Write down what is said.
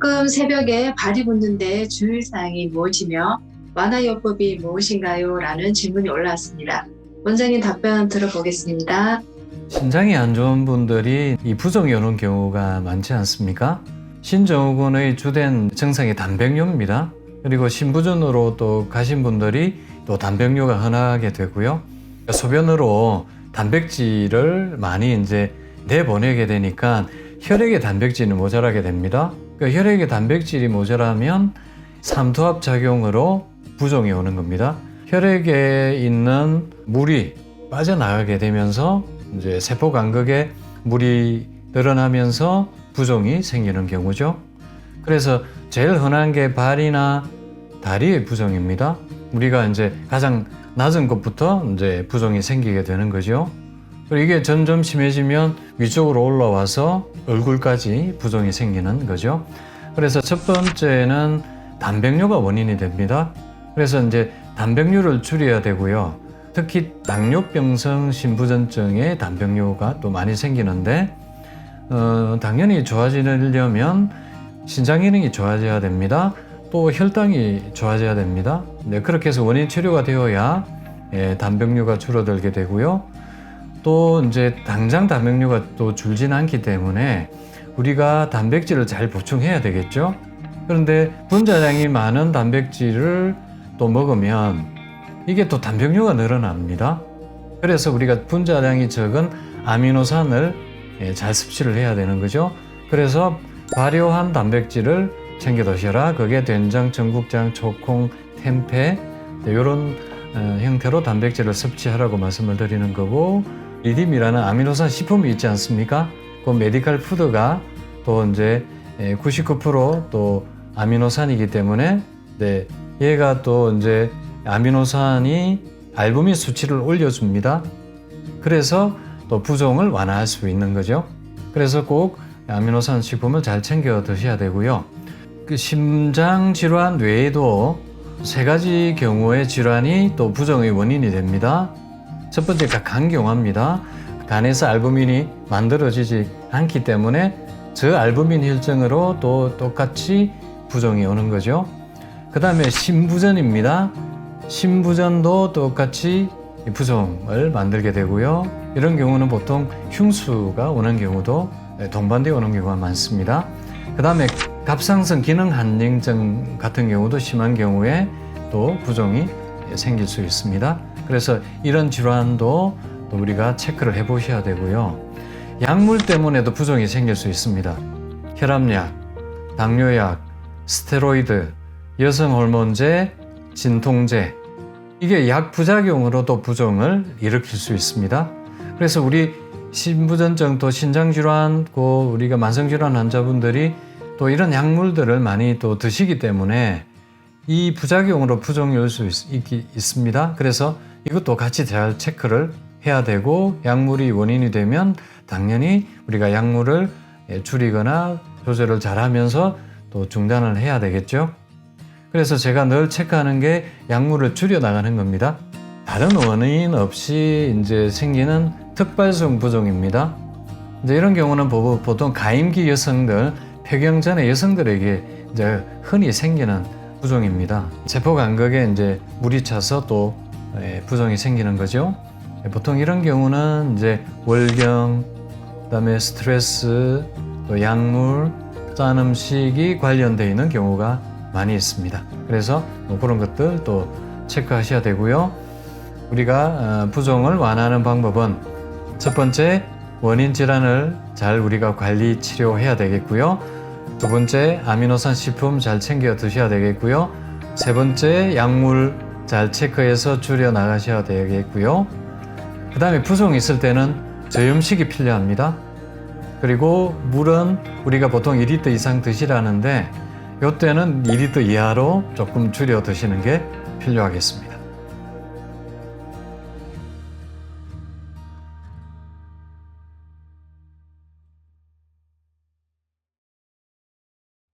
가끔 새벽에 발이 붓는데 주의사항이 무엇이며 완화요법이 무엇인가요? 라는 질문이 올라왔습니다. 원장님 답변 들어보겠습니다. 신장이 안 좋은 분들이 이 부종이 오는 경우가 많지 않습니까? 신증후군의 주된 증상이 단백뇨입니다. 그리고 신부전으로 또 가신 분들이 또 단백뇨가 흔하게 되고요. 소변으로 단백질을 많이 이제 내보내게 되니까 혈액의 단백질이 모자라게 됩니다. 혈액의 단백질이 모자라면 삼투압 작용으로 부종이 오는 겁니다. 혈액에 있는 물이 빠져나가게 되면서 이제 세포 간극에 물이 늘어나면서 부종이 생기는 경우죠. 그래서 제일 흔한 게 발이나 다리의 부종입니다. 우리가 이제 가장 낮은 곳부터 이제 부종이 생기게 되는 거죠. 그리고 이게 점점 심해지면 위쪽으로 올라와서 얼굴까지 부종이 생기는 거죠. 그래서 첫 번째는 단백뇨가 원인이 됩니다. 그래서 이제 단백뇨를 줄여야 되고요. 특히 당뇨병성 신부전증에 단백뇨가 또 많이 생기는데 당연히 좋아지려면 신장 기능이 좋아져야 됩니다. 또 혈당이 좋아져야 됩니다. 네, 그렇게 해서 원인 치료가 되어야 단백뇨가 줄어들게 되고요. 또 이제 당장 단백뇨가 또 줄진 않기 때문에 우리가 단백질을 잘 보충해야 되겠죠. 그런데 분자량이 많은 단백질을 또 먹으면 이게 또 단백뇨가 늘어납니다. 그래서 우리가 분자량이 적은 아미노산을 잘 섭취를 해야 되는 거죠. 그래서 발효한 단백질을 챙겨 드셔라. 그게 된장, 전국장, 초콩, 템페 이런 형태로 단백질을 섭취하라고 말씀을 드리는 거고, 리딤이라는 아미노산 식품이 있지 않습니까? 그 메디컬 푸드가 또 이제 99%또 아미노산이기 때문에 얘가 또 이제 아미노산이 알부민 수치를 올려줍니다. 그래서 또 부종을 완화할 수 있는 거죠. 그래서 꼭 아미노산 식품을 잘 챙겨 드셔야 되고요. 그 심장 질환 외에도 세 가지 경우의 질환이 또 부종의 원인이 됩니다. 첫 번째가 간경화입니다. 간에서 알부민이 만들어지지 않기 때문에 저알부민 혈증으로 또 똑같이 부종이 오는 거죠. 그 다음에 신부전입니다. 신부전도 똑같이 부종을 만들게 되고요. 이런 경우는 보통 흉수가 오는 경우도 동반되어 오는 경우가 많습니다. 그 다음에 갑상선 기능 한능증 같은 경우도 심한 경우에 또 부종이 생길 수 있습니다. 그래서 이런 질환도 또 우리가 체크를 해 보셔야 되고요. 약물 때문에도 부종이 생길 수 있습니다. 혈압약, 당뇨약, 스테로이드, 여성 호르몬제, 진통제, 이게 약 부작용으로도 부종을 일으킬 수 있습니다. 그래서 우리 신부전증 또 신장질환, 우리가 만성질환 환자분들이 또 이런 약물들을 많이 또 드시기 때문에 이 부작용으로 부종이 올 수 있습니다. 그래서 이것도 같이 잘 체크를 해야 되고, 약물이 원인이 되면 당연히 우리가 약물을 줄이거나 조절을 잘 하면서 또 중단을 해야 되겠죠. 그래서 제가 늘 체크하는 게 약물을 줄여 나가는 겁니다. 다른 원인 없이 이제 생기는 특발성 부종입니다. 이제 이런 경우는 보통 가임기 여성들, 폐경 전의 여성들에게 이제 흔히 생기는 부종입니다. 세포 간극에 이제 물이 차서 또 부종이 생기는 거죠. 보통 이런 경우는 이제 월경, 그다음에 스트레스, 또 약물, 짠 음식이 관련되어 있는 경우가 많이 있습니다. 그래서 그런 것들 또 체크하셔야 되고요. 우리가 부종을 완화하는 방법은 첫 번째, 원인 질환을 잘 우리가 관리 치료해야 되겠고요. 두 번째, 아미노산 식품 잘 챙겨 드셔야 되겠고요. 세 번째, 약물 잘 체크해서 줄여 나가셔야 되겠고요. 그 다음에 부종이 있을 때는 저염식이 필요합니다. 그리고 물은 우리가 보통 2리터 이상 드시라는데 이때는 2리터 이하로 조금 줄여 드시는 게 필요하겠습니다.